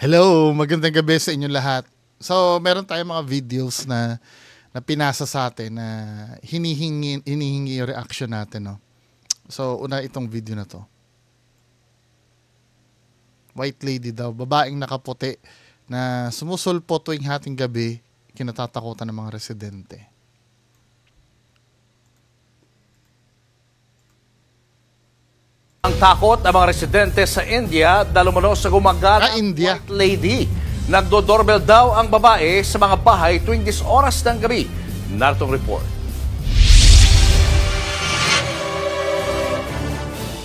Hello, magandang gabi sa inyo lahat. So, meron tayong mga videos na pinasa sa atin na hinihingi yung reaction natin, no? So, una itong video na to. White lady daw, babaeng nakaputi na sumusulpo tuwing hating gabi, kinatatakutan ng mga residente. Ang takot ng mga residente sa India dahil umano sa gumagana India. white lady. Nagdo-doorbell daw ang babae sa mga bahay tuwing 10 oras ng gabi. Naritong report.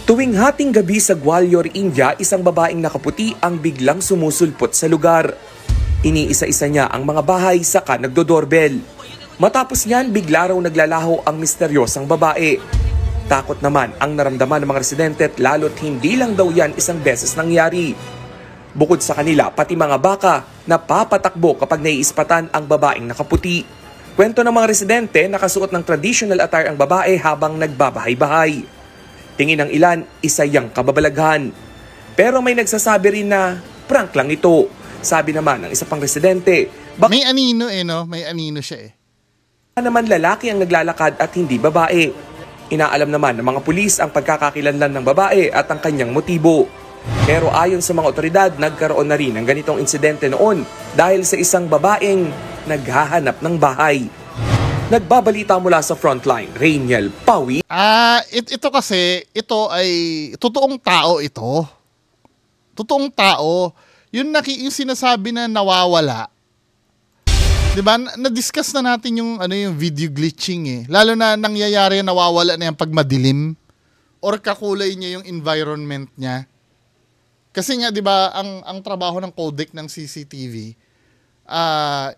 Tuwing hating gabi sa Gwalior, India, isang babaeng nakaputi ang biglang sumusulpot sa lugar. Iniisa-isa niya ang mga bahay saka nagdo-doorbell. Matapos niyan, bigla raw naglalaho ang misteryosang babae. Takot naman ang naramdaman ng mga residente at lalo't hindi lang daw yan isang beses nangyari. Bukod sa kanila, pati mga baka napapatakbo kapag naiispatan ang babaeng nakaputi. Kwento ng mga residente, nakasuot ng traditional attire ang babae habang nagbabahay-bahay. Tingin ng ilan, isa yang kababalaghan. Pero may nagsasabi rin na prank lang ito. Sabi naman ng isa pang residente, may anino no? May anino siya naman lalaki ang naglalakad at hindi babae. Inaalam naman ng mga pulis ang pagkakakilanlan ng babae at ang kanyang motibo. Pero ayon sa mga otoridad, nagkaroon na rin ng ganitong insidente noon dahil sa isang babaeng naghahanap ng bahay. Nagbabalita mula sa Frontline, Rainiel Pawi. Ito kasi, ito ay totoong tao ito. Totoong tao. Yung sinasabi na nawawala. Diba? Na-discuss na natin yung video glitching Lalo na nangyayari nawawala na yan pag madilim or kakulay niya yung environment niya. Kasi nga 'di ba ang trabaho ng codec ng CCTV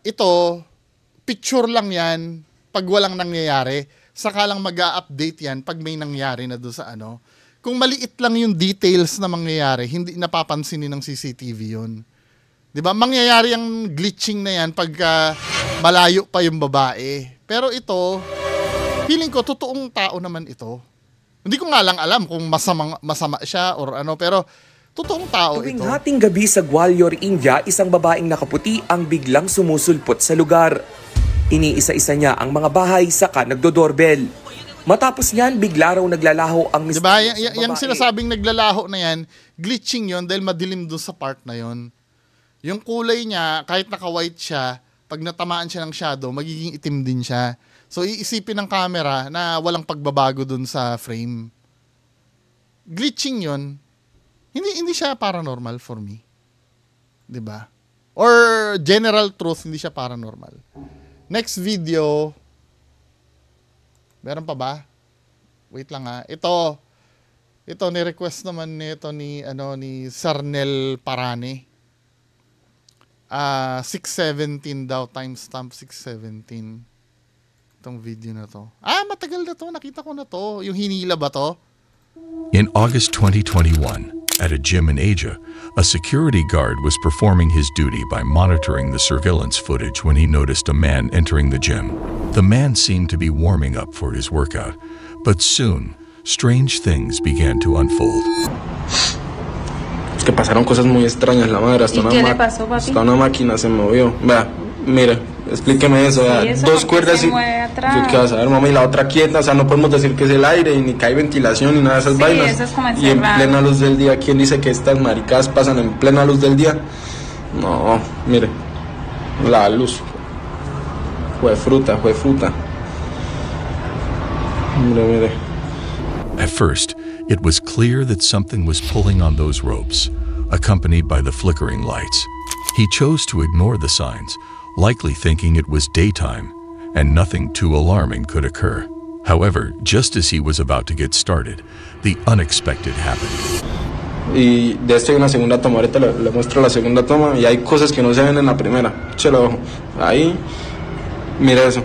ito picture lang yan pag walang nangyayari, saka lang mag-a-update yan pag may nangyari na doon sa Kung maliit lang yung details na mangyayari, hindi napapansin ng CCTV 'yon. 'Di ba? Mangyayari ang glitching na yan pagka malayo pa yung babae. Pero ito, feeling ko totoong tao naman ito. Hindi ko nga lang alam kung masama siya or pero totoong tao Tuwing ito. Tuwing hating gabi sa Gwalior, India, isang babaeng nakaputi ang biglang sumusulpot sa lugar. Iniisa-isa niya ang mga bahay saka nagdo-doorbell. Matapos niyan, bigla raw naglalaho ang diba? Yung sinasabing naglalaho na yan, glitching yon dahil madilim doon sa part na yon. Yung kulay niya, kahit naka-white siya, pag natamaan siya ng shadow, magiging itim din siya. So, iisipin ng camera na walang pagbabago dun sa frame. Glitching yon, hindi siya paranormal for me. 'Di ba? Or general truth, hindi siya paranormal. Next video. Meron pa ba? Wait lang Ito ni-request naman nito ni Sarnel Parane. 617 daw, timestamp 617. Itong video na to. Matagal na to. Nakita ko na to. Yung hinila ba to? In August 2021, at a gym in Asia, a security guard was performing his duty by monitoring the surveillance footage when he noticed a man entering the gym. The man seemed to be warming up for his workout, but soon, strange things began to unfold. Es que pasaron cosas muy extrañas, la madre. ¿Y qué le pasó, papi? Hasta una máquina se movió. Vea, mire, explíqueme eso. Vea, ¿Y eso dos por qué cuerdas se y... mueve atrás? Yo qué vas a ver, mamá, y la otra quieta. O sea, no podemos decir que es el aire, y ni que hay ventilación, ni nada de esas Sí, vainas. eso es como Y en encerrado. plena luz del día, ¿quién dice que estas maricadas pasan en plena luz del día? No, mire, la luz. Fue fruta. Mire. At first, it was clear that something was pulling on those ropes, accompanied by the flickering lights. He chose to ignore the signs, likely thinking it was daytime, and nothing too alarming could occur. However, just as he was about to get started, the unexpected happened. Y de esto hay una segunda toma, ahorita le muestro la segunda toma, y hay cosas que no se ven en la primera. Échale ojo. Ahí, mira eso.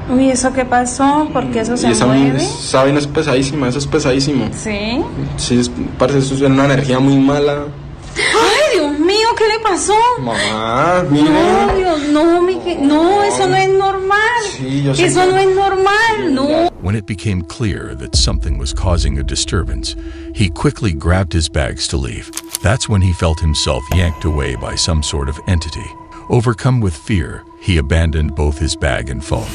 Uy, ¿eso qué pasó? ¿Por qué eso se mueve? Esa vaina es pesadísima, eso es pesadísimo. ¿Sí? Sí, parece eso es una energía muy mala. ¡Ay, Dios mío! ¿Qué le pasó? Mamá, mire. No, Dios, no, eso no es normal. Sí, yo sé eso no es normal, no. When it became clear that something was causing a disturbance, he quickly grabbed his bags to leave. That's when he felt himself yanked away by some sort of entity. Overcome with fear, he abandoned both his bag and phone,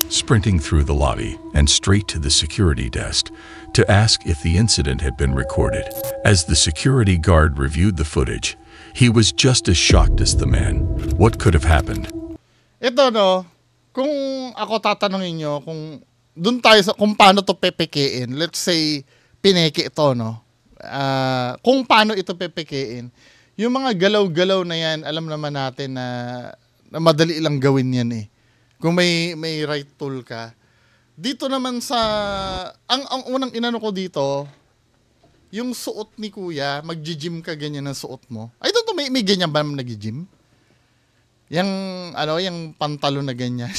sprinting through the lobby and straight to the security desk to ask if the incident had been recorded. As the security guard reviewed the footage, he was just as shocked as the man. What could have happened? Ito, no, kung ako tatanungin nyo, kung doon tayo sa kung paano to pepekein, let's say, pineke ito, no? Kung paano ito pepekein, yung mga galaw-galaw na yan, alam naman natin na madali lang gawin yan eh. Kung may right tool ka. Dito naman sa, ang unang inano ko dito, yung suot ni kuya, mag-gym ka ganyan ang suot mo. I don't know, may ganyan ba nag-gym? Yung pantalon na ganyan.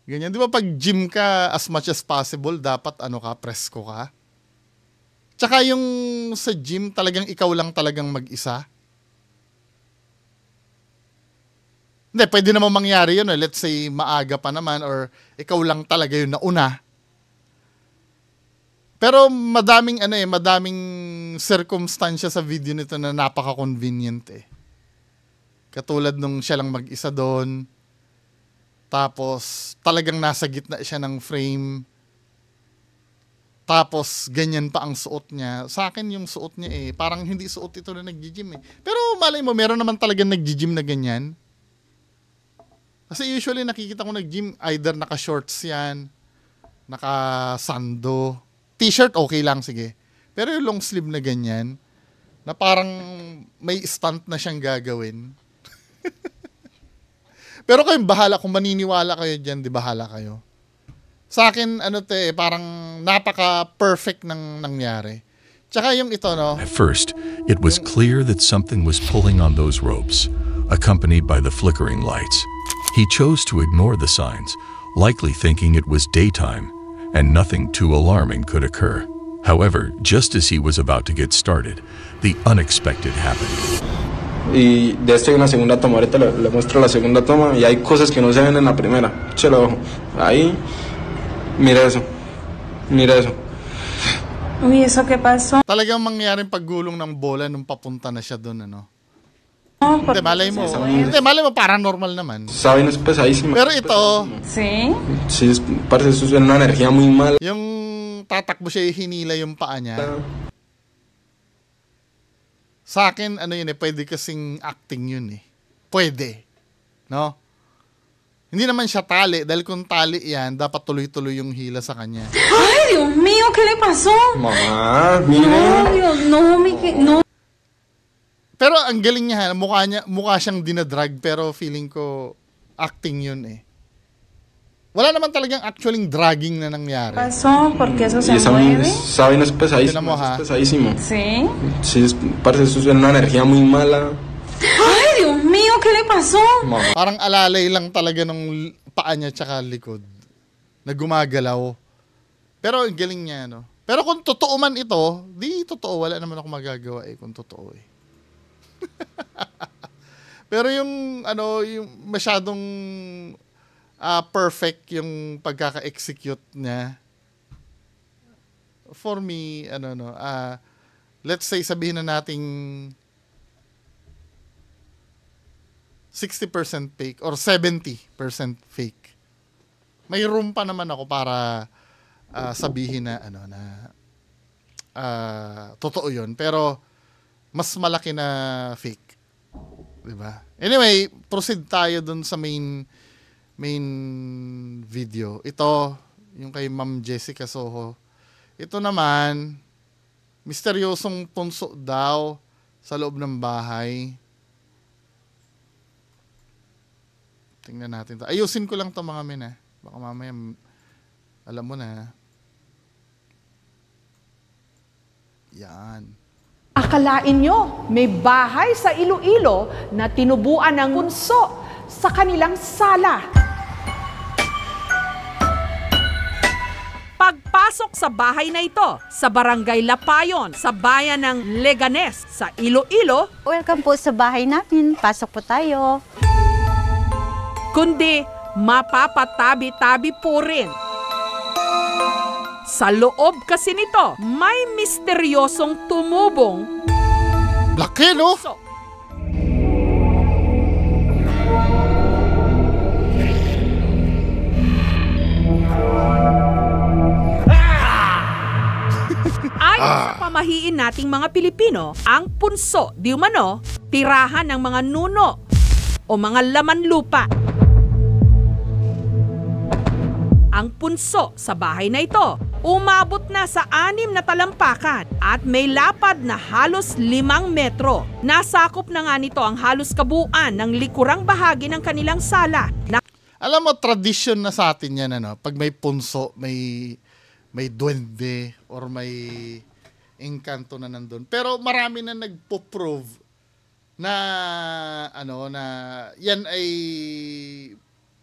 Ganyan. Di ba pag gym ka, as much as possible, dapat presko ka? Tsaka yung sa gym, talagang ikaw lang talagang mag-isa. Hindi, pwede naman mangyari yun. Let's say, maaga pa naman or ikaw lang talaga yun nauna. Pero madaming circumstansya sa video nito na napaka-convenient eh. Katulad nung siya lang mag-isa doon. Tapos talagang nasa gitna siya ng frame. Tapos ganyan pa ang suot niya. Sa akin yung suot niya eh, parang hindi suot ito na nag-gym eh. Pero malay mo, meron naman talagang nag-gym na ganyan. Kasi usually nakikita ko nag-gym, either naka-shorts yan, naka-sando, t-shirt okay lang, sige. Pero yung long sleeve na ganyan, na parang may stunt na siyang gagawin. Pero kayong bahala, kung maniniwala kayo dyan, di bahala kayo. Sa akin, parang napaka-perfect ng nangyari. Tsaka yung ito, no? At first, it was clear that something was pulling on those ropes, accompanied by the flickering lights. He chose to ignore the signs, likely thinking it was daytime, and nothing too alarming could occur. However, just as he was about to get started, the unexpected happened. Y de esto hay una segunda toma, ahorita le muestro la segunda toma y hay cosas que no se ven en la primera. Échalo ojo. Ahí, mira eso. Mira eso. Uy, ¿eso qué pasó? Talagang mangyaring paggulong ng bola nung papunta na siya doon, ano? No, Hindi, malay mo paranormal naman. Saben, es pesadísima. Pero ito, ¿Sí? Sí, parece eso es una energía muy mala. yung tatakbo siya, hinila yung paa niya. Sa akin, pwede kasing acting yun eh. Pwede. No? Hindi naman siya tali, dahil kung tali yan, dapat tuloy-tuloy yung hila sa kanya. Ay, Dios mío, ¿qué le pasó? Mamá, No, mire. Dios, no. Pero ang galing niya, mukha siyang dinadrag, pero feeling ko acting yun eh. Wala naman talagang actually dragging na nangyari. Pasó, porque eso se Y esa mueve. saben, es pesadísimo. Tenemos, Es pesadísimo. ¿Sí? Sí, parece eso es una energía muy mala. Ay, Dios mío, ¿qué le pasó? Mamá. Parang alalay lang talaga nung paa niya tsaka likod na gumagalaw. Pero ang galing niya, no? Pero kung totoo man ito, di totoo. Wala naman ako magagawa eh kung totoo eh. Pero yung yung masyadong perfect yung pagkaka-execute niya. For me, let's say sabihin na nating 60% fake or 70% fake. May room pa naman ako para sabihin na totoo 'yun, pero mas malaki na fake. 'Di ba? Anyway, proceed tayo dun sa main video. Ito, yung kay Ma'am Jessica Soho. Ito naman, misteryosong punso daw sa loob ng bahay. Tingnan natin to. Ayusin ko lang to mga men. Baka mamaya, alam mo na. Yan. Akalain nyo, may bahay sa Iloilo na tinubuan ng punso sa kanilang sala. Pagpasok sa bahay na ito, sa Barangay Lapayon, sa bayan ng Leganes, sa Iloilo, Welcome po sa bahay namin. Pasok po tayo. kundi mapapatabi-tabi po rin. Sa loob kasi nito, may misteryosong tumubong Laki, no? So, ayon sa pamahiin nating mga Pilipino, ang punso, di umano, tirahan ng mga nuno o mga laman lupa. Ang punso sa bahay na ito, umabot na sa 6 na talampakan at may lapad na halos 5 metro. Nasakop na nga nito ang halos kabuuan ng likurang bahagi ng kanilang sala. Alam mo, tradisyon na sa atin yan, ano? Pag may punso, may duwende or may engkanto na nandun. Pero marami na nagpo-prove na ano na yan ay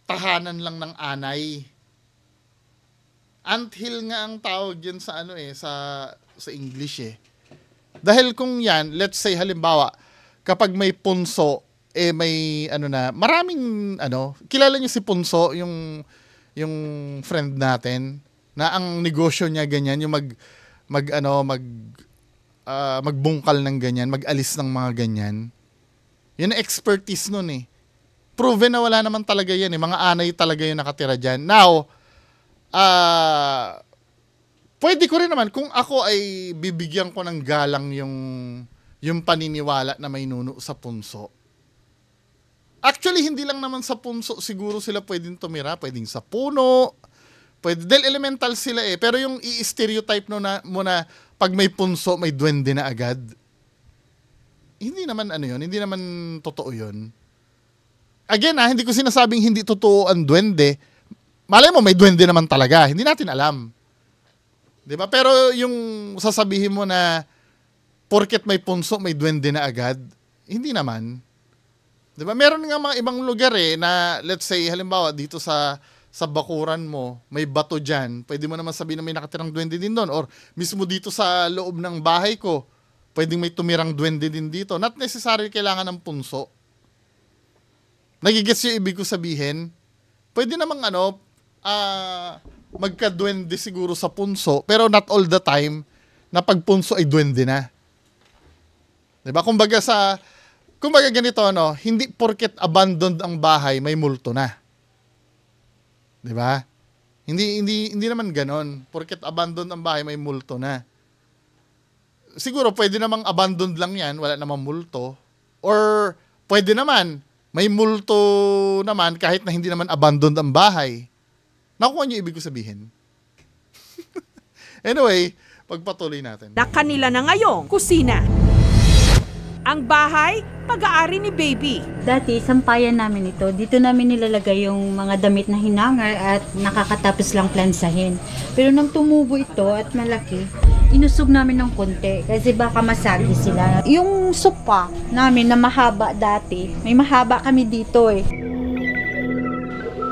tahanan lang ng anay. Anthill nga ang tawag yan sa ano sa English eh. Dahil kung yan, let's say halimbawa, kapag may punso may ano na, maraming ano, kilala niyo si Punso, yung friend natin na ang negosyo niya ganyan, yung magbungkal ng ganyan, mag-alis ng mga ganyan. Yun ang expertise nun eh. Proven na wala naman talaga yan eh. Mga anay talaga yung nakatira dyan. Now, pwede ko rin naman, kung ako ay bibigyan ko ng galang yung paniniwala na may nuno sa punso. Actually, hindi lang naman sa punso siguro sila pwedeng tumira, pwedeng sa puno, pwede, dahil elemental sila eh. Pero yung i-stereotype mo na pag may punso, may duwende na agad. Hindi naman ano yun, hindi naman totoo yun. Again hindi ko sinasabing hindi totoo ang duwende. Malay mo, may duwende naman talaga. Hindi natin alam. Diba? Pero yung sasabihin mo na porket may punso, may duwende na agad, hindi naman. Diba? Meron nga mga ibang lugar na let's say, halimbawa, dito sa bakuran mo, may bato dyan, pwede mo naman sabihin na may nakatirang duwende din doon. Or mismo dito sa loob ng bahay ko, pwedeng may tumirang duwende din dito. Not necessarily kailangan ng punso. Nagigets yung ibig ko sabihin? Pwede namang magka-duwende siguro sa punso, pero not all the time na pag punso ay duwende na. Diba? Kumbaga ganito, hindi porket abandoned ang bahay, may multo na. Diba? Hindi naman ganon. Porket abandoned ang bahay, may multo na. Siguro, pwede namang abandoned lang yan, wala namang multo. Or, pwede naman, may multo naman kahit na hindi naman abandoned ang bahay. Nakuha niyo ibig ko sabihin. Anyway, pagpatuloy natin. Na kanila na ngayong kusina. Ang bahay, pag-aari ni Baby. Dati, sampayan namin ito. Dito namin nilalagay yung mga damit na hinangar at nakakatapos lang plansahin. Pero nang tumubo ito at malaki, inusog namin ng konti kasi baka masagi sila. Yung sopa namin na mahaba dati, may mahaba kami dito eh.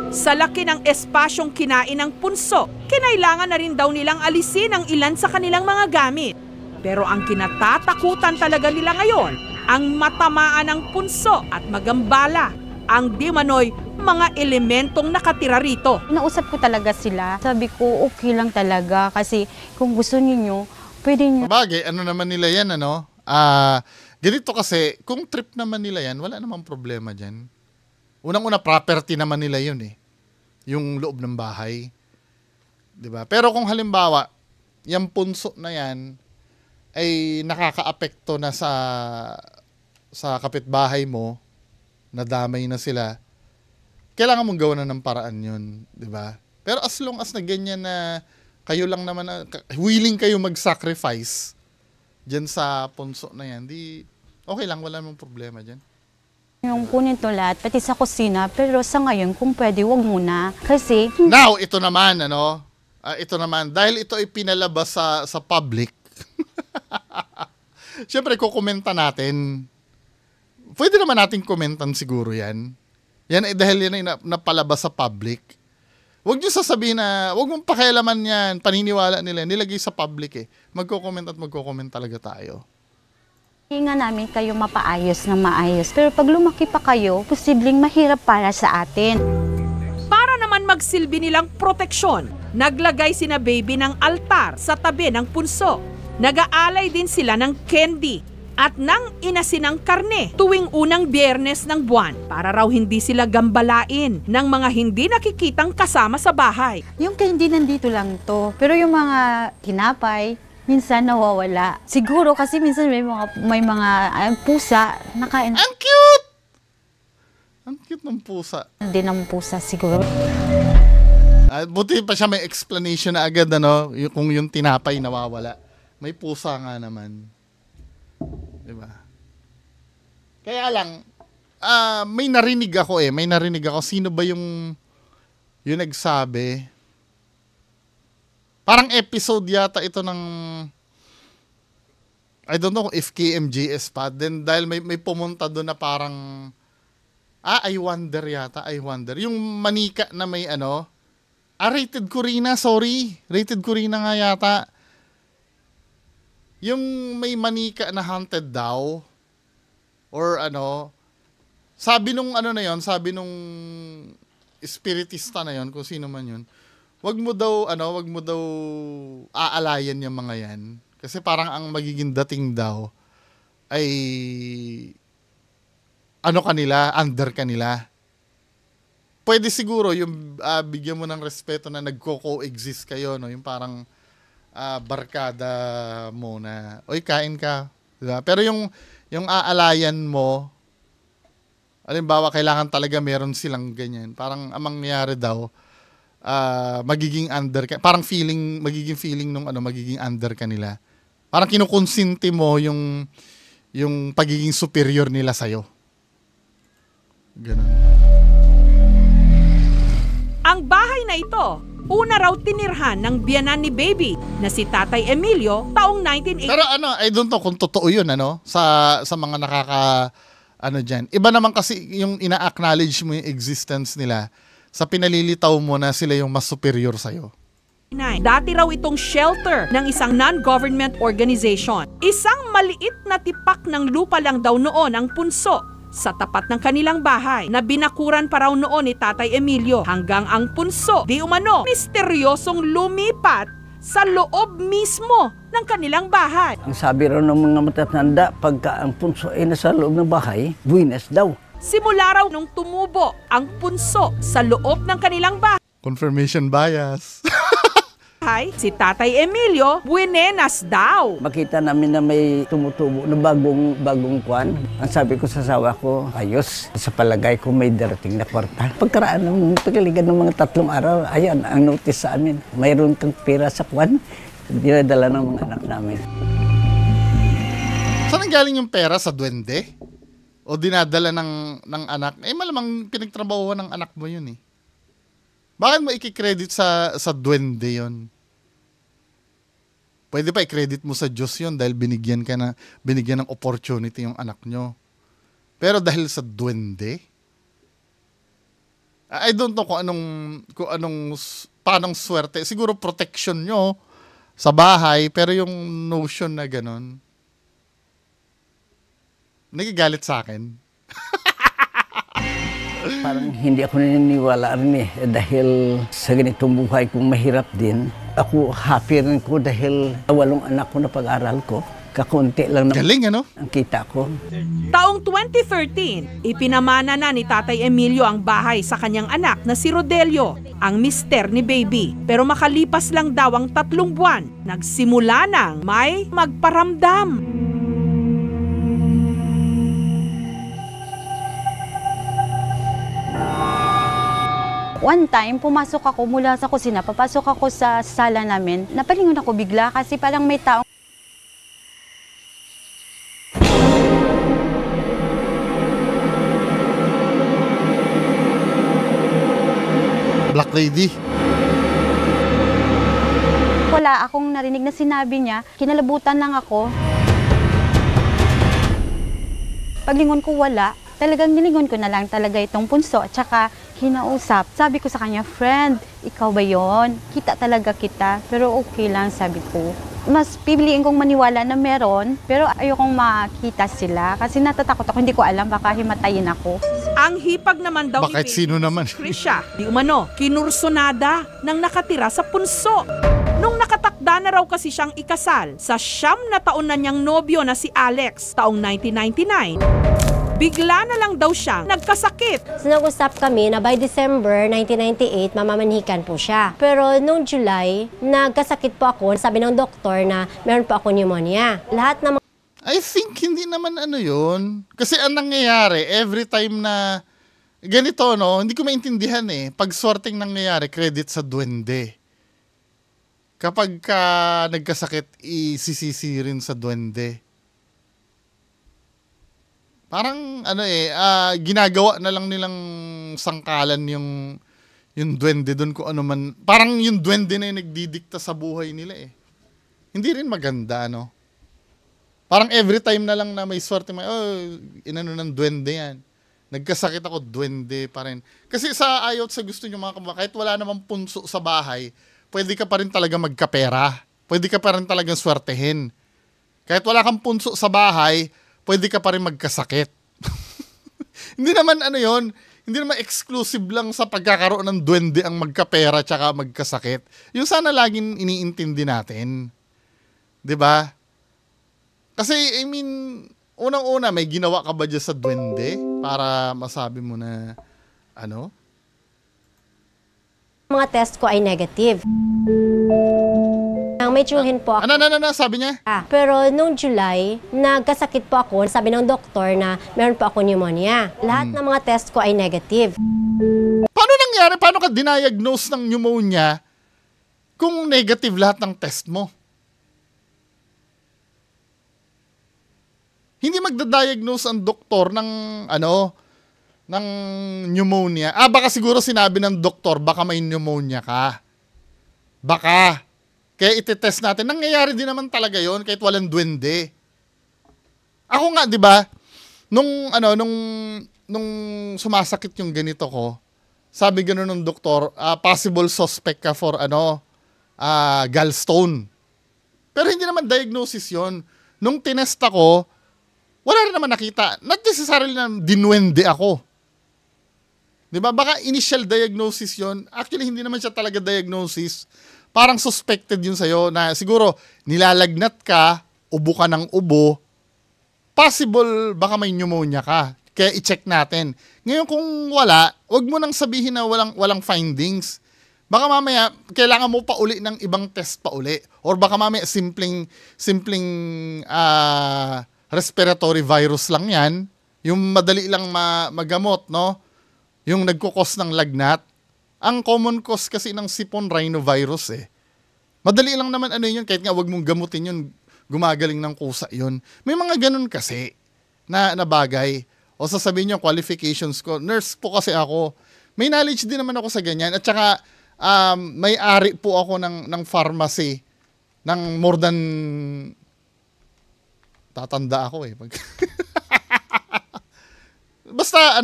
Sa laki ng espasyong kinain ng punso, kinailangan na rin daw nilang alisin ang ilan sa kanilang mga gamit. Pero ang kinatatakutan talaga nila ngayon, ang matamaan ng punso at magambala, ang di manoy mga elementong nakatira rito. Nausap ko talaga sila. Sabi ko, okay lang talaga kasi kung gusto niyo, pwede niyo. Bagay, ano naman nila yan, ganito kasi, kung trip naman nila yan, wala namang problema dyan. Unang-una, property naman nila yun eh. Yung loob ng bahay. Diba? Pero kung halimbawa, yung punso na yan, ay nakakaapekto na sa kapitbahay mo, nadamay na sila, kailangan mong gawa na ng paraan yun. Diba? Pero as long as na ganyan na kayo lang naman, willing kayo mag-sacrifice dyan sa punso na yan, di okay lang, wala namang problema dyan. Yung kunin to lahat, pati sa kusina, pero sa ngayon, kung pwede, wag muna. Kasi... Now, ito naman, ito naman, dahil ito ay pinalabas sa public, siyempre, kukomenta natin. Pwede naman natin komentan siguro yan. Yan ay dahil yan ay napalabas sa public. Huwag nyo sasabihin na, huwag mong pakialaman yan, paniniwala nila, nilagay sa public eh. Magko-comment at magko-comment talaga tayo. Hindi nga namin kayo mapaayos na maayos. Pero pag lumaki pa kayo, posibleng mahirap para sa atin. Para naman magsilbi nilang proteksyon, naglagay sina Baby ng altar sa tabi ng punso. Nag-aalay din sila ng candy at nang inasinang karne tuwing unang Biyernes ng buwan para raw hindi sila gambalain ng mga hindi nakikitang kasama sa bahay. Yung candy nandito lang to. Pero yung mga tinapay, minsan nawawala. Siguro kasi minsan may mga pusa nakain. Ang cute! Ang cute ng pusa. Hindi ng pusa siguro. Buti pa siya may explanation na agad, ano, kung yung tinapay nawawala. May pusa nga naman. Diba? Kaya lang, may narinig ako May narinig ako. Sino ba yung nagsabi? Parang episode yata ito ng, I don't know if KMJS pa. Then dahil may pumunta doon na parang, I wonder yata. Yung manika na may rated Corina, sorry. Rated Corina nga yata. Yung may manika na haunted daw. Or sabi nung sabi nung espiritista na yon, kung sino man yun, wag mo daw aalayan yung mga yan. Kasi parang ang magiging dating daw ay kanila, under kanila. Pwede siguro yung bigyan mo ng respeto na nagko-coexist kayo, no? Yung parang barkada mo na, oy, kain ka. Diba? Pero yung aalayan mo, halimbawa, kailangan talaga meron silang ganyan. Parang ang mangyayari daw, magiging under ka. Parang magiging feeling nung magiging under ka nila. Parang kinukonsinti mo yung pagiging superior nila sa'yo. Ganun. Ang bahay na ito, una raw tinirhan ng biyanan ni Baby na si Tatay Emilio taong 1980. Pero I don't know kung totoo yun, sa mga dyan. Iba naman kasi yung ina-acknowledge mo yung existence nila sa pinalilitaw mo na sila yung mas superior sa'yo. Dati raw itong shelter ng isang non-government organization. Isang maliit na tipak ng lupa lang daw noon ang punso sa tapat ng kanilang bahay na binakuran pa raw noon ni Tatay Emilio hanggang ang punso di umano misteryosong lumipat sa loob mismo ng kanilang bahay. Ang sabi raw ng mga matatanda, pagka ang punso ay nasa loob ng bahay, buwinas daw. Simula raw nung tumubo ang punso sa loob ng kanilang bahay, confirmation bias. si Tatay Emilio, buenas daw. Makita namin na may tumutubo na bagong kwan. Ang sabi ko sa asawa ko, ayos. Sa palagay ko may darating na kwarta. Pagkaraan ng pagkaligan ng mga 3 araw, ayan, ang notice sa amin. Mayroon kang pera sa kwan. Dinadala ng mga anak namin. Saan galing yung pera? Sa duwende? O dinadala ng anak? Malamang pinagtrabahuan ng anak mo yun . Bakit mo i-credit sa duwende yun? Pwede pa i-credit mo sa Diyos yun dahil binigyan ng opportunity yung anak nyo. Pero dahil sa duwende, I don't know paanong swerte. Siguro protection nyo sa bahay, pero yung notion na ganun, nagagalit sa akin. Parang hindi ako naniniwala dahil sa ganitong buhay kong mahirap din. Ako happy rin ko dahil 8 anak ko na pag-aral ko. Kakunti lang na galing, ang kita ko. Taong 2013, ipinamana na ni Tatay Emilio ang bahay sa kanyang anak na si Rodelio, ang mister ni Baby. Pero makalipas lang daw ang 3 buwan, nagsimula nang may magparamdam. One time, pumasok ako mula sa kusina, papasok ako sa sala namin. Napalingon ako bigla kasi parang may taong Black Lady. wala akong narinig na sinabi niya. Kinalabutan lang ako. Paglingon ko wala, talagang nilingon ko na lang talaga itong punso at saka kinausap. Sabi ko sa kanya, friend, ikaw ba yon? Kita talaga kita, pero okay lang, sabi ko. Mas pipiliin kong maniwala na meron, pero ayokong makita sila kasi natatakot ako, hindi ko alam, baka himatayin ako. Ang hipag naman daw bakit sino naman? Krisha, di umano, kinursunada ng nakatira sa punso. Nung Nakatakda na raw kasi siyang ikasal sa 9 na taon na niyang nobyo na si Alex taong 1999. Bigla na lang daw siyang nagkasakit. So nag-usap kami na by December 1998, mamamanhikan po siya. Pero nung July, nagkasakit po ako. Sabi ng doktor na meron po ako pneumonia. Lahat ng I think hindi naman ano yun. Kasi ang nangyayari, every time na ganito, no, hindi ko maintindihan eh. Pag sorting nangyayari, credit sa duwende. Kapag ka nagkasakit, isisisi rin sa duwende. Parang ano eh, ginagawa na lang nilang sangkalan yung duwende doon kung ano man. Parang yung duwende na yung nagdidikta sa buhay nila eh. Hindi rin maganda, no? Parang every time na lang na may swerte, inano ng duwende yan. Nagkasakit ako, duwende pa rin. Kasi sa ayot sa gusto nyo mga kababa, kahit wala namang punso sa bahay, pwede ka pa rin talaga magkapera. Pwede ka pa rin talagang swertehin. Kahit wala kang punso sa bahay, pwede ka pa rin magkasakit. Hindi naman ano yon, hindi naman exclusive lang sa pagkakaroon ng duwende ang magkapera tsaka magkasakit. Yung sana laging iniintindi natin. 'Di ba? Kasi I mean, unang-una may ginawa ka ba dyan sa duwende para masabi mo na ano? mga test ko ay negative. May tsuhin po ako. Ano, sabi niya? Pero nung July, nagkasakit po ako. Sabi ng doktor na meron po ako pneumonia. Lahat ng mga test ko ay negative. Paano nangyari? Paano ka diniagnose ng pneumonia kung negative lahat ng test mo? Hindi magda-diagnose ang doktor ng ng pneumonia. Baka siguro sinabi ng doktor, baka may pneumonia ka. Baka. Kaya itetest natin. Nangyayari din naman talaga yon kahit walang duwende. Ako nga, 'di ba? Nung sumasakit yung ganito ko, sabi gano'n ng doktor, possible suspect ka for gallstone. Pero hindi naman diagnosis yon. Nung tinest ako, wala rin naman nakita. Not necessarily na dinwende ako. 'Di ba? Baka initial diagnosis yon. Actually, hindi naman siya talaga diagnosis. Parang suspected yun sa'yo na siguro nilalagnat ka, ubo ka ng ubo, possible baka may pneumonia ka. Kaya i-check natin. Ngayon kung wala, wag mo nang sabihin na walang findings. Baka mamaya kailangan mo pa uli ng ibang test pa uli. Or baka mamaya simpleng respiratory virus lang yan. Yung madali lang magamot, no? Yung nagkukos ng lagnat. Ang common cause kasi ng sipon rhinovirus eh. Madali lang naman yun, kahit nga wag mong gamutin yun, gumagaling ng kusa yun. May mga ganun kasi na bagay. O sasabihin nyo, qualifications ko, nurse po kasi ako. May knowledge din naman ako sa ganyan. At saka, may-ari po ako ng pharmacy ng more than, tatanda ako eh. Basta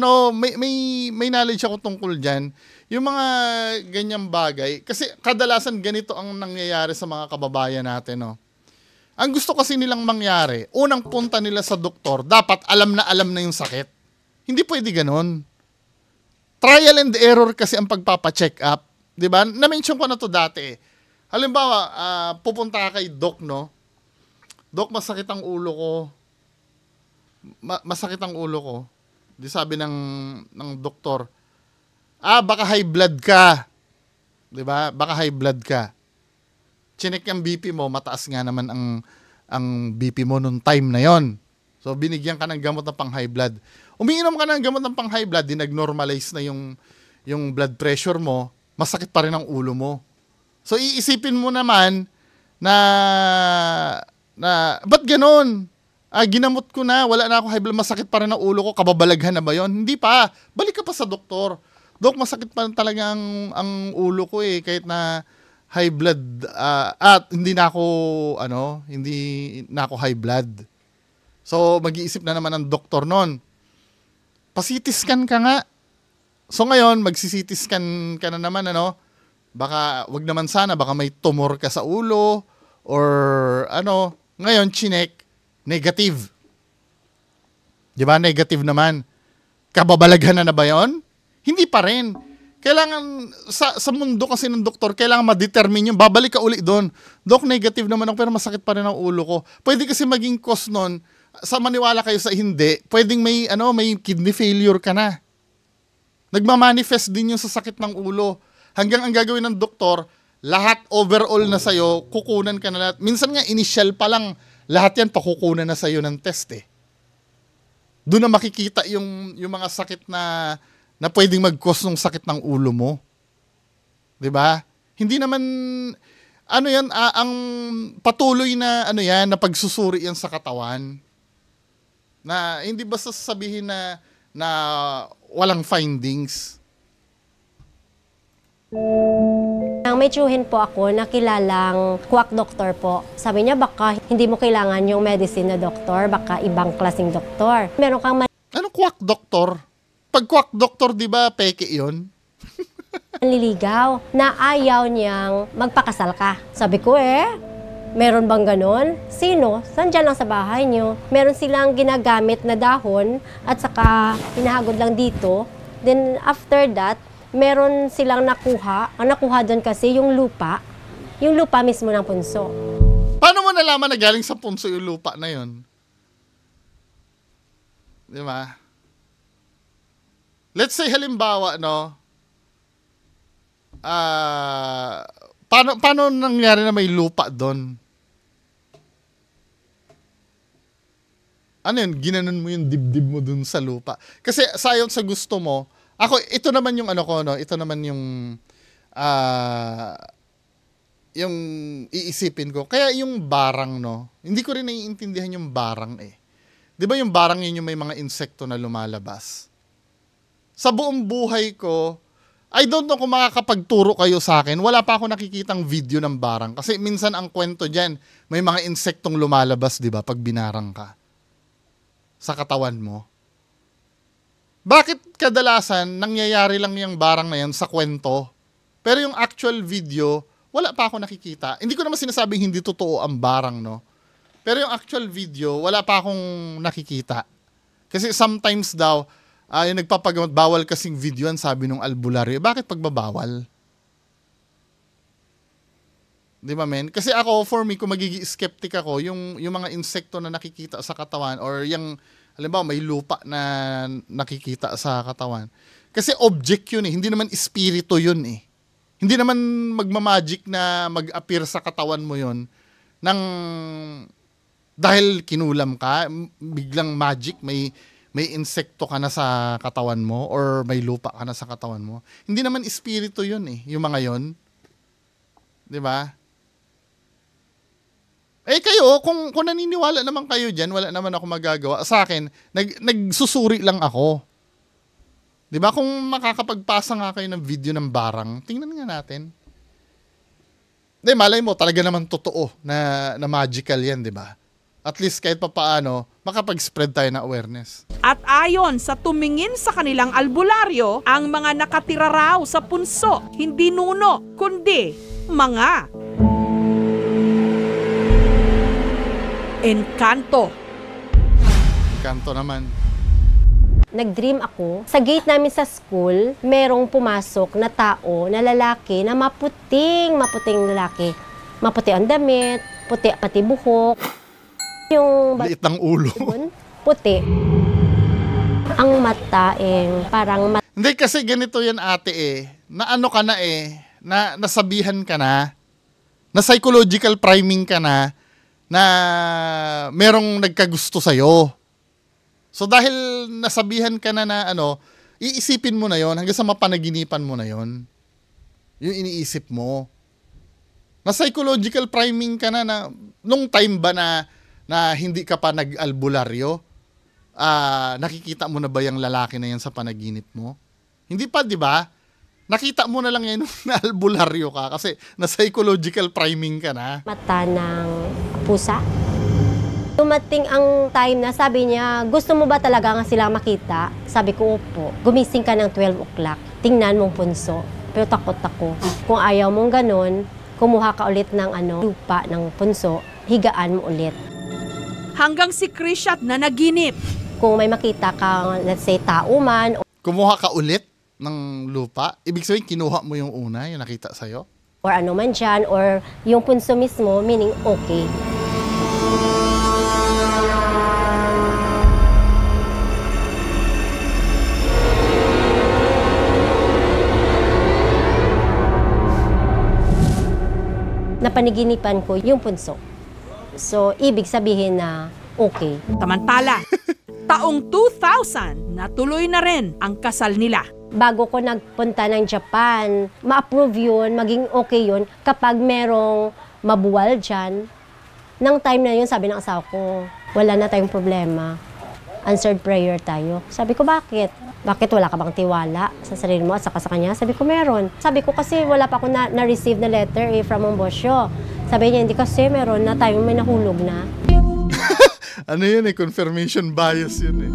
may knowledge ako tungkol dyan. Yung mga ganyang bagay, kasi kadalasan ganito ang nangyayari sa mga kababayan natin, no? Ang gusto kasi nilang mangyari, unang punta nila sa doktor, dapat alam na yung sakit. Hindi pwede ganon. Trial and error kasi ang pagpapacheck up. Diba? Na-mention ko na to dati. Halimbawa, pupunta ka kay doc, no? Doc, masakit ang ulo ko. Masakit ang ulo ko. Di sabi ng doktor, baka high blood ka. 'Di ba? Baka high blood ka. Chinek yung BP mo, mataas nga naman ang BP mo nung time na 'yon. So binigyan ka ng gamot na pang high blood. Umiinom ka ng gamot ng pang high blood, dinag-normalize na yung blood pressure mo, masakit pa rin ang ulo mo. So iisipin mo naman na ba't ganoon? Ginamot ko na, wala na ako high blood, masakit pa rin ang ulo ko, kababalaghan na ba 'yon? Hindi pa. Balik ka pa sa doktor. Dok, masakit pa talaga ang ulo ko eh, kahit na high blood, at hindi na ako high blood. So, mag-iisip na naman ang doktor nun. Pa-CT scan ka nga. So, ngayon, mag-CT scan ka na naman, baka, wag naman sana, baka may tumor ka sa ulo, or ngayon, chinek, negative. Di ba? Negative naman. Kababalaghan na ba yon? Hindi pa rin. Kailangan, sa mundo kasi ng doktor, kailangan ma-determine yung, babalik ka uli doon. Doc, negative naman ako, pero masakit pa rin ang ulo ko. Pwede kasi maging cause nun, sa maniwala kayo sa hindi, pwedeng may kidney failure ka na. Nagmamanifest din yung sa sakit ng ulo. Hanggang ang gagawin ng doktor, lahat overall na sa'yo, kukunan ka na lahat. Minsan nga, initial pa lang, lahat yan pakukunan na sa'yo ng test eh. Doon na makikita yung mga sakit na pwedeng mag-cause ng sakit ng ulo mo. 'Di ba? Hindi naman yan ang patuloy na na pagsusuri yan sa katawan. Na hindi basta sasabihin na walang findings. Nang may tiyuhin po ako na kilalang quack doctor po. Sabi niya baka hindi mo kailangan yung medicine na doktor, baka ibang klaseng doktor. Meron kang Ano quack doctor? Pag quack doctor, di ba, peke yun? Naliligaw na ayaw niyang magpakasal ka. Sabi ko meron bang ganon? Sino? Sandyan lang sa bahay niyo. Meron silang ginagamit na dahon at saka hinahagod lang dito. Then after that, meron silang nakuha. Ang nakuha doon kasi yung lupa mismo ng punso. Paano mo nalaman na galing sa punso yung lupa na yun? Di ba? Let's say halimbawa, paano nangyari na may lupa doon? Ano yun? Ginanon mo yung dibdib mo doon sa lupa. Kasi sayon sa gusto mo, ito naman yung ito naman yung yung iisipin ko. Kaya yung barang, hindi ko rin naiintindihan yung barang eh. Di ba yung barang yun yung may mga insekto na lumalabas? Sa buong buhay ko, I don't know kung makakapagturo kayo sa akin. Wala pa ako nakikitang video ng barang. Kasi minsan ang kwento dyan, may mga insektong lumalabas, di ba, pag binarang ka sa katawan mo. Bakit kadalasan nangyayari lang yung barang na yan sa kwento? Pero yung actual video, wala pa ako nakikita. Hindi ko naman sinasabing hindi totoo ang barang, Pero yung actual video, wala pa akong nakikita. Kasi sometimes daw, yung nagpapagamot, bawal kasing video yan, sabi nung albularyo. Bakit pagbabawal? Di ba, men? Kasi ako, for me, kung magiging skeptic ako, yung mga insekto na nakikita sa katawan or yung, halimbawa, may lupa na nakikita sa katawan. Kasi object yun eh. Hindi naman espiritu yun eh. Hindi naman magmamagic na mag-appear sa katawan mo yun dahil kinulam ka, biglang magic, may insekto ka na sa katawan mo or may lupa ka na sa katawan mo. Hindi naman espiritu yun eh, yung mga yun. Di ba? Kayo, kung naniniwala naman kayo dyan, wala naman ako magagawa. Sa akin, nagsusuri lang ako. Di ba? Kung makakapagpasa nga kayo ng video ng barang, tingnan nga natin. Malay mo, talaga naman totoo na magical yan, di ba? At least kahit pa paano, makapag-spread tayo na awareness. At ayon sa tumingin sa kanilang albularyo, ang mga nakatira raw sa punso, hindi nuno, kundi mga engkanto. Engkanto naman. Nag-dream ako. Sa gate namin sa school, merong pumasok na tao, na lalaki, na maputing lalaki. Maputi ang damit, puti pati buhok. Yung liit ng ulo. Puti. Ang mata parang Hindi kasi ganito yan ate na ano ka na na nasabihan ka na psychological priming ka na merong nagkagusto sa'yo. So dahil nasabihan ka na iisipin mo na yon hanggang sa mapanaginipan mo na yon. Yung iniisip mo. Na psychological priming ka na nung time ba na hindi ka pa nag-albularyo, nakikita mo na ba yung lalaki na yan sa panaginip mo? Hindi pa, di ba? Nakita mo na lang yan nung na-albularyo ka kasi na psychological priming ka na. Mata ng pusa. Dumating ang time na sabi niya, gusto mo ba talaga nga sila makita? Sabi ko, opo. Gumising ka ng 12 o'clock. Tingnan mong punso. Pero takot ako. Kung ayaw mong ganun, kumuha ka ulit ng lupa ng punso, higaan mo ulit. Hanggang si Krishat na naginip. Kung may makita kang, let's say, tao man. Kumuha ka ulit? ng lupa, ibig sabihin kinuha mo yung una, yung nakita sa'yo? Or ano man dyan, or yung punso mismo, meaning okay. Napaniginipan ko yung punso. So, ibig sabihin na okay. Samantala, taong 2000, natuloy na rin ang kasal nila. Bago ko nagpunta ng Japan, ma-approve yun, maging okay yun, kapag merong mabuwal dyan. Nang time na yun, sabi ng asawa ko, wala na tayong problema. Answered prayer tayo. Sabi ko, bakit? Bakit wala ka bang tiwala sa sarili mo at saka sa kanya? Sabi ko, meron. Sabi ko, kasi wala pa ako na-receive na letter from Ambosyo. Sabi niya, hindi kasi meron na tayong may nahulog na. Ano yun confirmation bias yun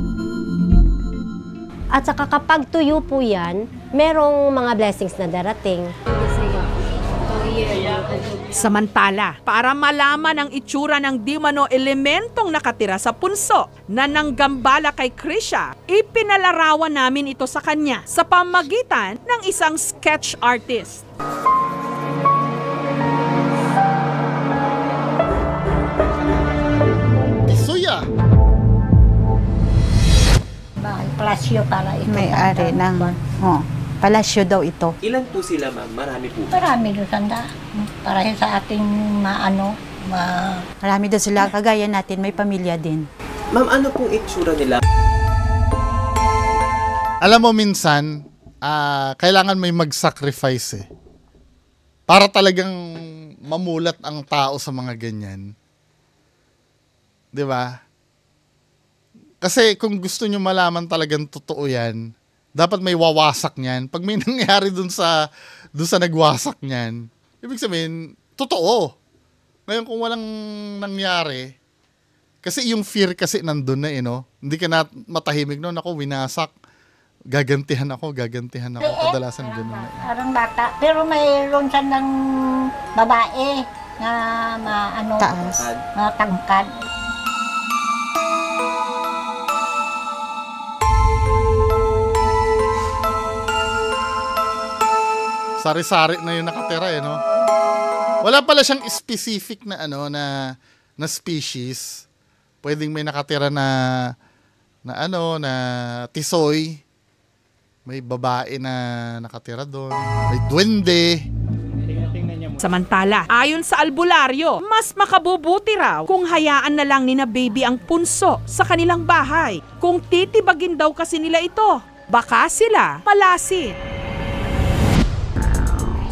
At saka kapag tuyo po yan, merong mga blessings na darating. Samantala, para malaman ang itsura ng di mano elementong nakatira sa punso na nanggambala kay Krisha, ipinalarawan namin ito sa kanya sa pamagitan ng isang sketch artist. Suya! Palasyo para ito. May-ari ng palasyo daw ito. Ilan po sila, ma'am? Marami po. Marami doon sanda. Para sa ating Marami daw sila. Kagaya natin, may pamilya din. Ma'am, ano pong itsura nila? Alam mo minsan, kailangan may mag-sacrifice para talagang mamulat ang tao sa mga ganyan. 'Di ba? Kasi kung gusto nyo malaman talagang totoo yan, dapat may wawasak niyan. Pag may nangyari dun sa nagwasak niyan, ibig sabihin, totoo. Ngayon kung walang nangyari, kasi yung fear kasi nandun na no? Hindi ka na matahimik noon, ako winasak. Gagantihan ako. Kadalasan ganun na. Parang bata. Pero mayroon siya ng babae na taas. Matangkad. Sari-sari na yung nakatira no? Wala pala siyang specific na na species. Pwedeng may nakatira na tisoy. May babae na nakatira doon. May duwende. Samantala, ayon sa albularyo, mas makabubuti raw kung hayaan na lang ni na baby ang punso sa kanilang bahay. Kung titibagin daw kasi nila ito, baka sila palasin.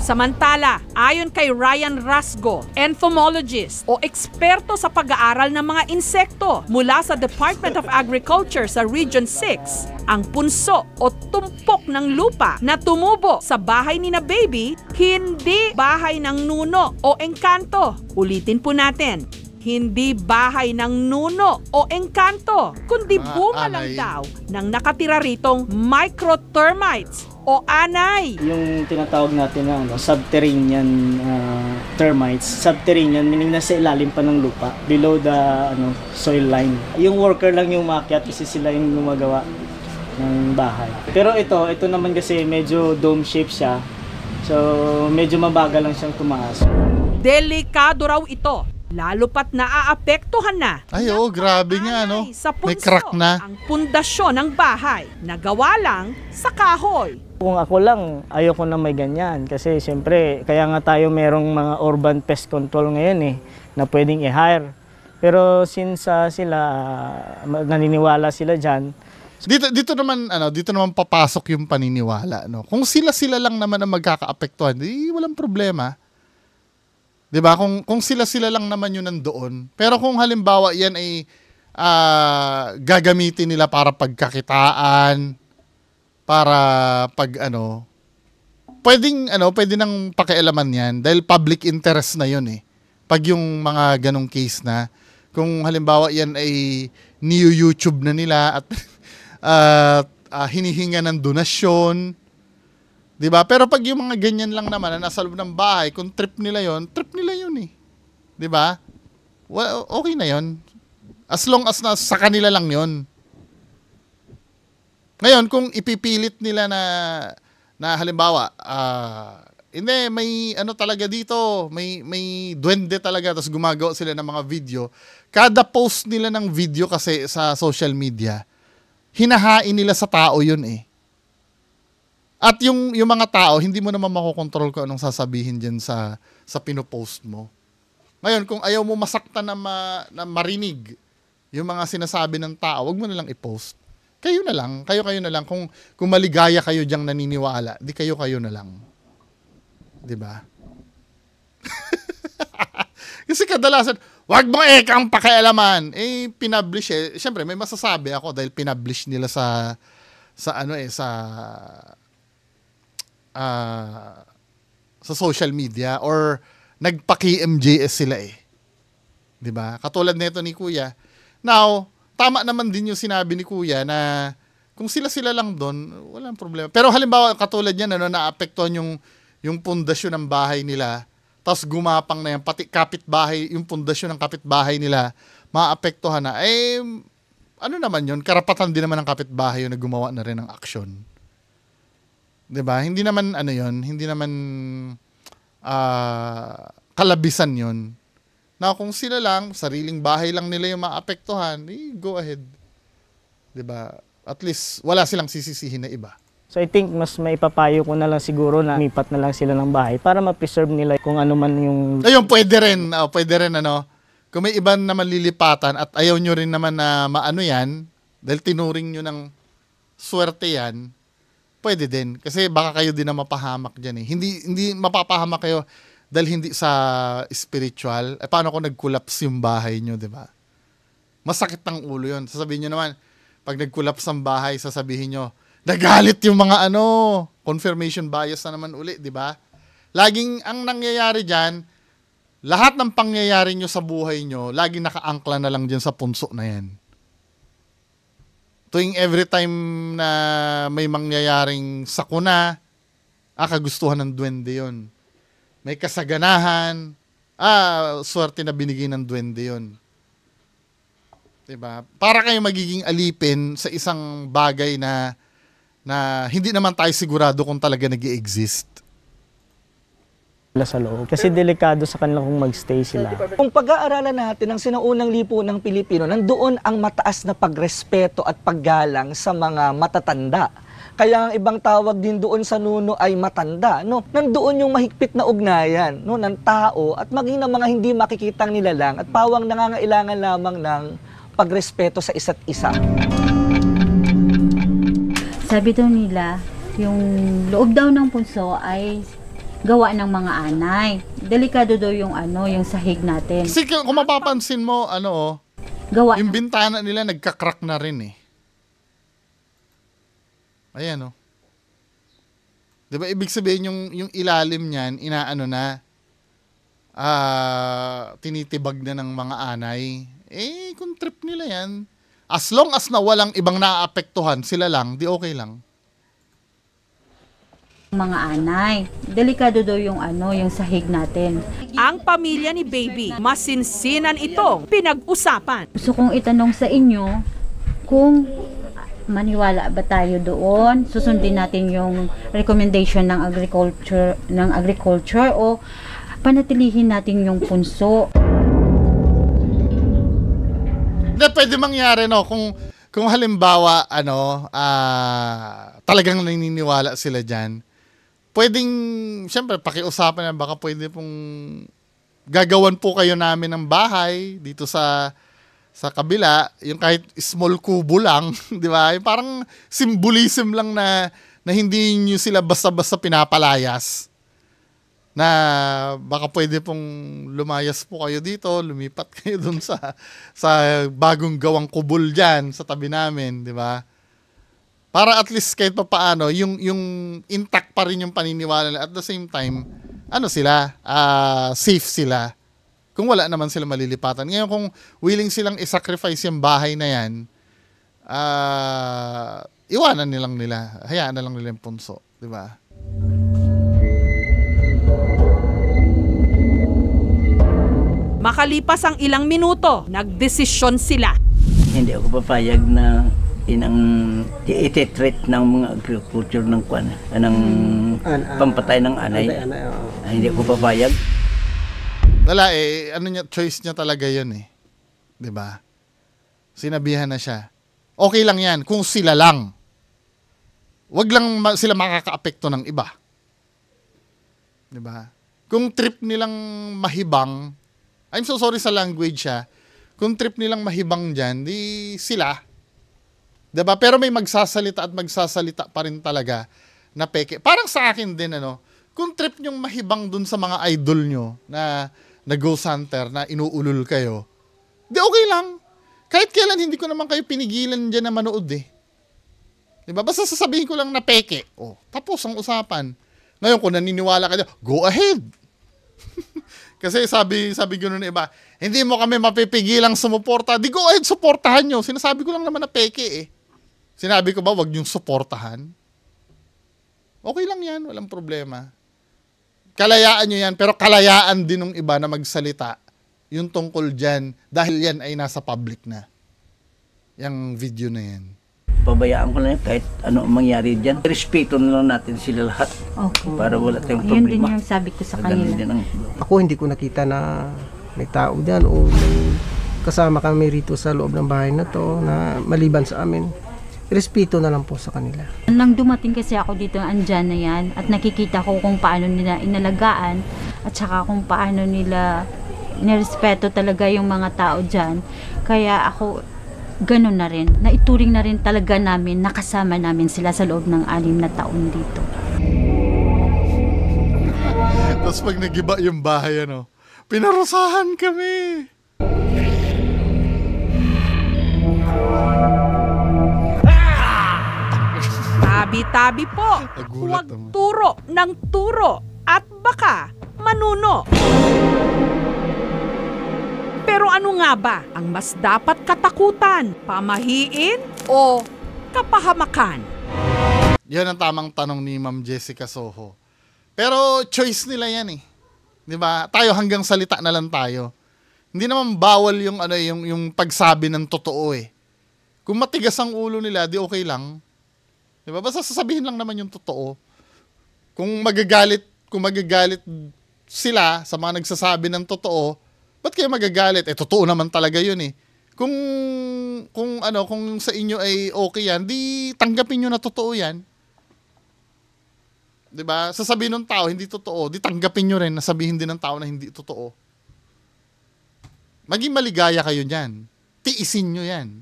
Samantala, ayon kay Ryan Rasgo, entomologist o eksperto sa pag-aaral ng mga insekto mula sa Department of Agriculture sa Region 6, ang punso o tumpok ng lupa na tumubo sa bahay ni na baby, hindi bahay ng nuno o engkanto. Ulitin po natin, hindi bahay ng nuno o engkanto, kundi bunga lang daw ng nakatira ritong microtermites o anay. Yung tinatawag natin na subterranean termites. Subterranean meaning nasa ilalim pa ng lupa, below the soil line. Yung worker lang yung maakyat kasi sila yung gumagawa ng bahay. Pero ito naman kasi medyo dome shape siya. So medyo mabagal lang siyang tumaas. Delikado raw ito. Lalo pat naaapektuhan na. Ay, grabe nga, Sa punso, may crack na. Ang pundasyon ng bahay na gawa lang sa kahoy. Kung ako lang, ayoko na may ganyan. Kasi siyempre, kaya nga tayo merong mga urban pest control ngayon na pwedeng i-hire. Pero since sila, naniniwala sila dyan. Dito naman papasok yung paniniwala. Kung sila lang naman ang magkakaapektuhan, walang problema. 'Di ba? Kung sila lang naman yun nandoon. Pero kung halimbawa yan ay gagamitin nila para pagkakitaan, para pwede nang pakialaman yan dahil public interest na yun Pag yung mga ganong case na, kung halimbawa yan ay YouTube na nila at hinihinga ng donasyon, 'di ba? Pero pag yung mga ganyan lang naman na nasa loob ng bahay, kung trip nila 'yon 'di ba? Well, okay na 'yon. As long as sa kanila lang 'yon. Ngayon, kung ipipilit nila na Na halimbawa, hindi, may ano talaga dito, may duwende talaga, tapos gumagawa sila ng mga video. Kada post nila ng video kasi sa social media, hinahain nila sa tao yun eh. At yung mga tao, hindi mo naman makokontrol kung anong sasabihin dyan sa pinopost mo. Ngayon, kung ayaw mo masaktan na marinig yung mga sinasabi ng tao, wag mo na lang i-post. Kayo na lang. Kung maligaya kayo diyang naniniwala, di kayo na lang. Diba? Kasi kadalasan, wag mo kang pakialaman. Pinablish eh. Siyempre, may masasabi ako dahil pinablish nila sa social media or nagpaki-MJS sila eh. Diba? Katulad nito ni Kuya. Now, tama naman din yung sinabi ni Kuya na kung sila lang doon, walang problema. Pero halimbawa, katulad yan, naapektuhan yung pundasyon ng bahay nila, tapos gumapang na yan, pati kapitbahay, yung pundasyon ng kapitbahay nila, maapektuhan na. Ano naman yun? Karapatan din naman ng kapitbahay yun na gumawa na rin ng aksyon. Diba? Hindi naman, hindi naman kalabisan yun. Na kung sila lang, sariling bahay lang nila yung maapektuhan, go ahead. Diba? At least, wala silang sisisihin na iba. So I think mas maipapayo ko na lang siguro na lipat na lang sila ng bahay para ma-preserve nila kung ano man yung... Ayun, pwede rin, kung may iba naman lilipatan at ayaw nyo rin naman na maano yan, dahil tinuring nyo ng swerte yan, pwede din. Kasi baka kayo din na mapahamak dyan eh. Hindi mapapahamak kayo dahil hindi sa spiritual. Paano kung nag-collapse yung bahay nyo, di ba? Masakit ng ulo yun. Sasabihin nyo naman, pag nag-collapse ang bahay, sasabihin nyo, nagalit yung mga confirmation bias na naman uli, di ba? Laging ang nangyayari dyan, lahat ng pangyayari nyo sa buhay nyo, laging nakaangkla na lang dyan sa punso na yan. Tuwing every time na may mangyayaring sakuna, kagustuhan ng duwende yun. May kasaganahan, swerte na binigay ng duwende yun. Diba? Para kayo magiging alipin sa isang bagay na hindi naman tayo sigurado kung talaga nag-i-exist. Sa loob. Kasi delikado sa kanila kung magstay sila. Kung pag-aaralan natin ang sinaunang lipunang Pilipino, nandoon ang mataas na pagrespeto at paggalang sa mga matatanda. Kaya ang ibang tawag din doon sa nuno ay matanda. No? Nandoon yung mahigpit na ugnayan ng tao at maging ng mga hindi makikitang nilalang at pawang nangangailangan lamang ng pagrespeto sa isa't isa. Sabi daw nila, yung loob daw ng punso ay gawa ng mga anay. Delikado daw yung yung sahig natin. Kasi kung mapapansin mo, gawa yung bintana nila nagka-crack na rin eh. Ayan Diba, ibig sabihin yung ilalim niyan, tinitibag na ng mga anay. Kung trip nila yan, as long as na walang ibang naaapektuhan, sila lang, di okay lang. Mga anay. Delikado daw yung yung sahig natin. Ang pamilya ni Baby, masinsinan itong pinag-usapan. Gusto kong itanong sa inyo kung maniwala ba tayo doon? Susundin natin yung recommendation ng agriculture o panatilihin natin yung punso. Pwede mangyari kung halimbawa talagang naniniwala sila diyan. Pwedeng syempre pakiusapan na baka pwede pong gagawan po kayo namin ng bahay dito sa kabila, yung kahit small kubo lang, di ba? Yung parang symbolism lang na hindi nyo sila basta-basta pinapalayas. Na baka pwede pong lumayas po kayo dito, lumipat kayo dun sa bagong gawang kubol dyan sa tabi namin, di ba? Para at least kahit pa paano, yung intact pa rin yung paniniwala. At the same time, safe sila. Kung wala naman sila malilipatan. Ngayon kung willing silang i-sacrifice yung bahay na yan, iwanan nilang nila. Hayaan na lang nila yung punso. Di ba? Makalipas ang ilang minuto, nagdesisyon sila. Hindi ako papayag na inang iti-treat ng mga agriculture ng kwan, ng pampatay ng anay. Hindi ko papayag. Wala ano niya, choice niya talaga 'yun eh. 'Di ba? Sinabihan na siya. Okay lang 'yan kung sila lang. Wag lang sila makakaapekto ng iba. 'Di ba? Kung trip nilang mahibang, I'm so sorry sa language kung trip nilang mahibang diyan, di sila. 'Di ba? Pero may magsasalita at magsasalita pa rin talaga na peke. Parang sa akin din kung trip nyong mahibang dun sa mga idol nyo na ghost hunter na inuulol kayo, di okay lang. Kahit kailan hindi ko naman kayo pinigilan dyan na manood eh. Diba? Basta sasabihin ko lang na peke. Tapos ang usapan. Ngayon kung naniniwala kayo, go ahead. Kasi sabi gano'n na iba, hindi mo kami mapipigilang sumuporta. Di go ahead, suportahan nyo. Sinasabi ko lang naman na peke eh. Sinabi ko ba, wag nyong suportahan? Okay lang yan, walang problema. Kalayaan nyo yan, pero kalayaan din ng iba na magsalita yung tungkol dyan dahil yan ay nasa public na. Yung video na yan. Pabayaan ko lang yan kahit ano mangyari dyan. Respeto na lang natin sila lahat. Okay. Para wala tayong problema. Yun din yung sabi ko sa kanila. Ako hindi ko nakita na may tao dyan o may kasama kami rito sa loob ng bahay na to na maliban sa amin. Respeto na lang po sa kanila. Nang dumating kasi ako dito, andyan na yan, at nakikita ko kung paano nila inalagaan at saka kung paano nila nirespeto talaga yung mga tao dyan. Kaya ako, ganun na rin. Naituring na rin talaga namin, nakasama namin sila sa loob ng 6 na taon dito. Tapos pag nagiba yung bahay, pinarusahan kami. Tabi-tabi po, huwag turo ng turo at baka manuno. Pero ano nga ba ang mas dapat katakutan? Pamahiin o kapahamakan? Yan ang tamang tanong ni Ma'am Jessica Soho. Pero choice nila yan eh. 'Di ba? Tayo hanggang salita na lang tayo. Hindi naman bawal yung yung pagsabi ng totoo eh. Kung matigas ang ulo nila, di okay lang. Diba? Basta sasabihin lang naman yung totoo. Kung magagalit sila sa mga nagsasabi ng totoo, ba't kayo magagalit? Totoo naman talaga yun eh. Kung sa inyo ay okay yan, di tanggapin nyo na totoo yan. Diba? Sasabihin ng tao, hindi totoo, di tanggapin nyo rin na sabihin din ng tao na hindi totoo. Maging maligaya kayo dyan. Tiisin nyo yan.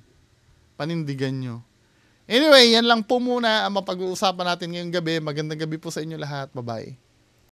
Panindigan nyo. Anyway, yan lang po muna ang mapag-uusapan natin ngayong gabi. Magandang gabi po sa inyo lahat. Bye-bye.